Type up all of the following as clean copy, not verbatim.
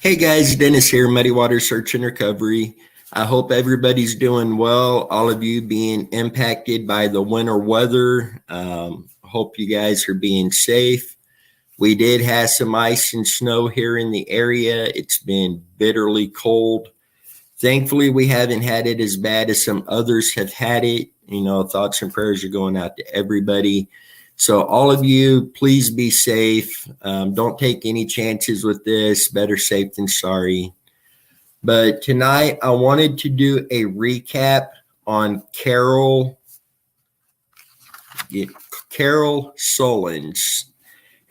Hey guys, Dennis here, Muddy Water Search and Recovery. I hope everybody's doing well. All of you being impacted by the winter weather. Hope you guys are being safe. We did have some ice and snow here in the area. It's been bitterly cold. Thankfully, we haven't had it as bad as some others have had it. Thoughts and prayers are going out to everybody. So all of you, please be safe. Don't take any chances with this. Better safe than sorry. But tonight, I wanted to do a recap on Karol Sullens.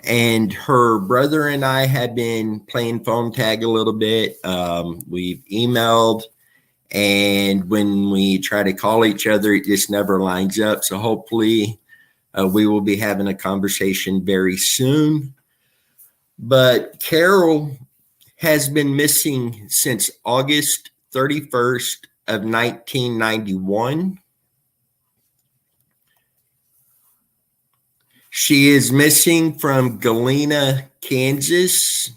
And her brother and I had been playing phone tag a little bit. We've emailed, and when we try to call each other, it just never lines up. So hopefully we will be having a conversation very soon. But Karol has been missing since August 31st of 1991. She is missing from Galena, Kansas.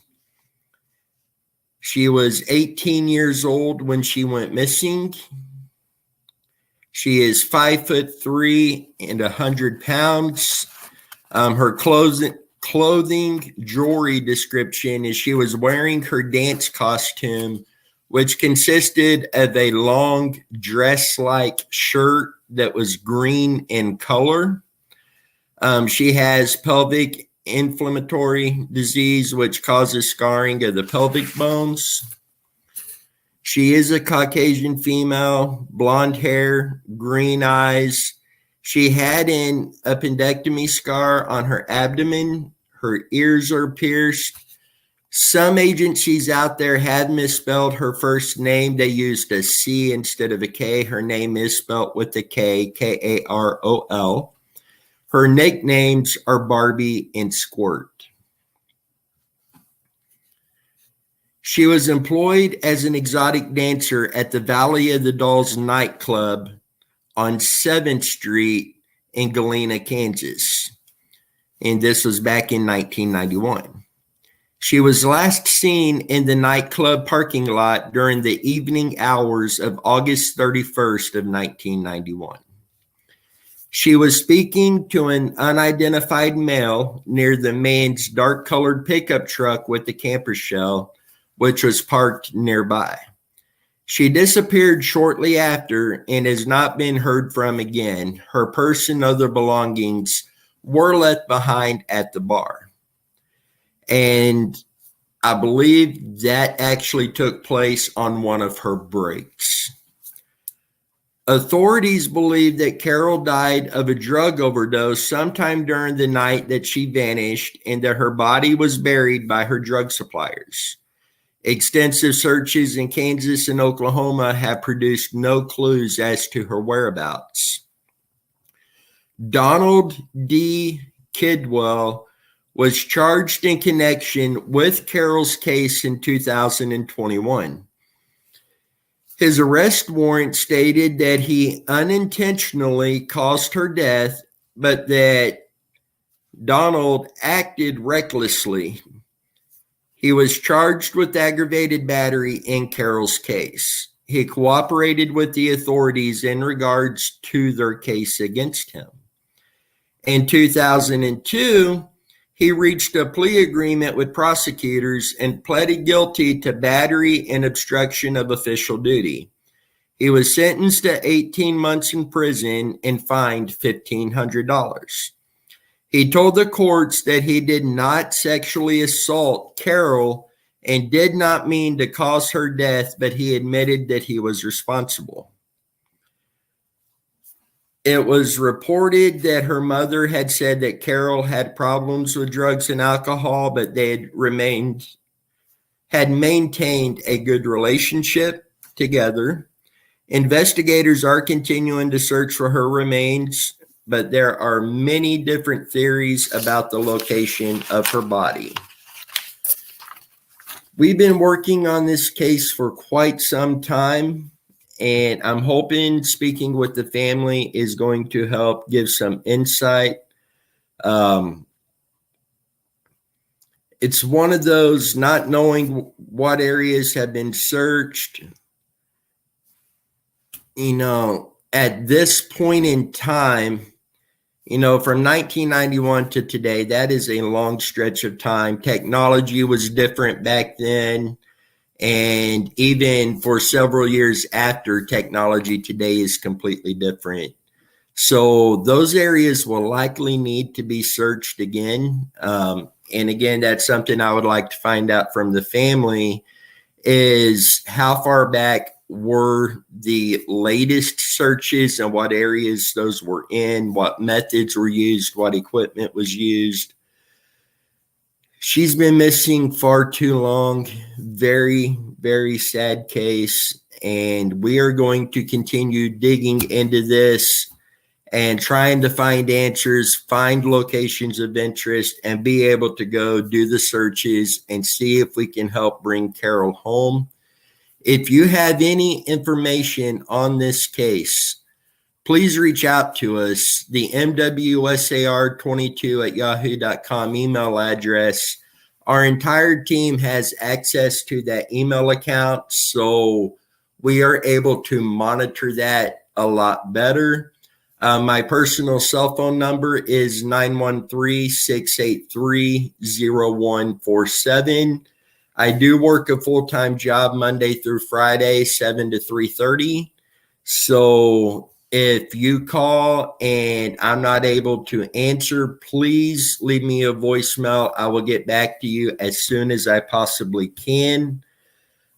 She was 18 years old when she went missing. She is 5'3" and 100 pounds. Her clothing jewelry description is she was wearing her dance costume, which consisted of a long dress-like shirt that was green in color. She has pelvic inflammatory disease, which causes scarring of the pelvic bones. She is a Caucasian female, blonde hair, green eyes. She had an appendectomy scar on her abdomen. Her ears are pierced. Some agencies out there have misspelled her first name. They used a C instead of a K. Her name is spelled with a K, Karol. Her nicknames are Barbie and Squirt. She was employed as an exotic dancer at the Valley of the Dolls nightclub on 7th Street in Galena, Kansas. And this was back in 1991. She was last seen in the nightclub parking lot during the evening hours of August 31st of 1991. She was speaking to an unidentified male near the man's dark-colored pickup truck with the camper shell, which was parked nearby. She disappeared shortly after and has not been heard from again. Her purse and other belongings were left behind at the bar. And I believe that actually took place on one of her breaks. Authorities believe that Karol died of a drug overdose sometime during the night that she vanished, and that her body was buried by her drug suppliers. Extensive searches in Kansas and Oklahoma have produced no clues as to her whereabouts. Donald D. Kidwell was charged in connection with Karol's case in 2021. His arrest warrant stated that he unintentionally caused her death, but that Donald acted recklessly. He was charged with aggravated battery in Karol's case. He cooperated with the authorities in regards to their case against him. In 2002, he reached a plea agreement with prosecutors and pleaded guilty to battery and obstruction of official duty. He was sentenced to 18 months in prison and fined $1,500. He told the courts that he did not sexually assault Karol and did not mean to cause her death, but he admitted that he was responsible. It was reported that her mother had said that Karol had problems with drugs and alcohol, but they had maintained a good relationship together. Investigators are continuing to search for her remains, but there are many different theories about the location of her body. We've been working on this case for quite some time, and I'm hoping speaking with the family is going to help give some insight. it's one of those not knowing what areas have been searched. At this point in time, from 1991 to today, that is a long stretch of time. Technology was different back then. And even for several years after, technology today is completely different. So those areas will likely need to be searched again. And again, that's something I would like to find out from the family is how far back were the latest searches and what areas those were in, what methods were used, what equipment was used. She's been missing far too long. Very, very sad case. And we are going to continue digging into this and trying to find answers, find locations of interest, and be able to go do the searches and see if we can help bring Karol home. If you have any information on this case, please reach out to us. The mwsar22@yahoo.com email address. Our entire team has access to that email account, so we are able to monitor that a lot better. My personal cell phone number is 913-683-0147. I do work a full-time job Monday through Friday, 7 to 3:30. So if you call and I'm not able to answer, please leave me a voicemail. I will get back to you as soon as I possibly can.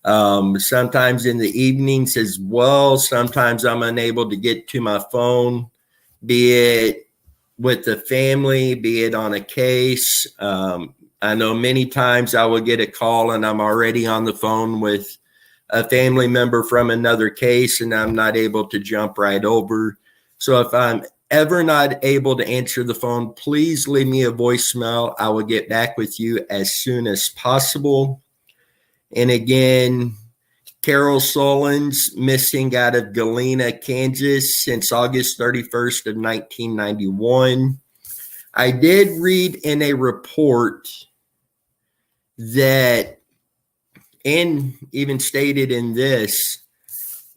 Sometimes in the evenings as well. Sometimes I'm unable to get to my phone, be it with the family, be it on a case. I know many times I will get a call and I'm already on the phone with a family member from another case and I'm not able to jump right over. So if I'm ever not able to answer the phone, please leave me a voicemail. I will get back with you as soon as possible. And again, Karol Sullens, missing out of Galena, Kansas since August 31st of 1991. I did read in a report that, and even stated in this,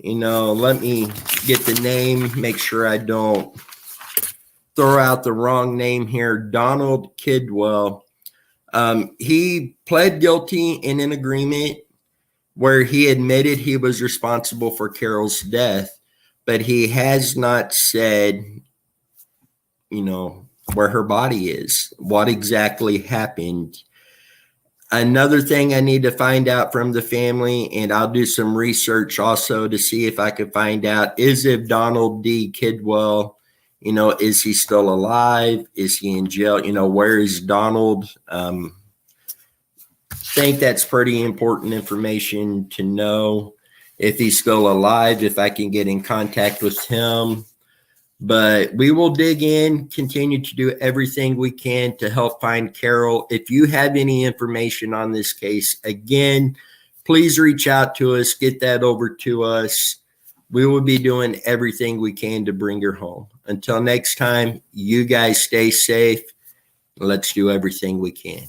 let me get the name, make sure I don't throw out the wrong name here. Donald Kidwell. He pled guilty in an agreement where he admitted he was responsible for Karol's death, but he has not said, where her body is, what exactly happened. Another thing I need to find out from the family, and I'll do some research also to see if I could find out, is if Donald D. Kidwell, is he still alive? Is he in jail? Where is Donald? I think that's pretty important information to know. If he's still alive, if I can get in contact with him. But we will dig in, continue to do everything we can to help find Karol. If you have any information on this case, again, please reach out to us, get that over to us. We will be doing everything we can to bring her home. Until next time, you guys stay safe. Let's do everything we can.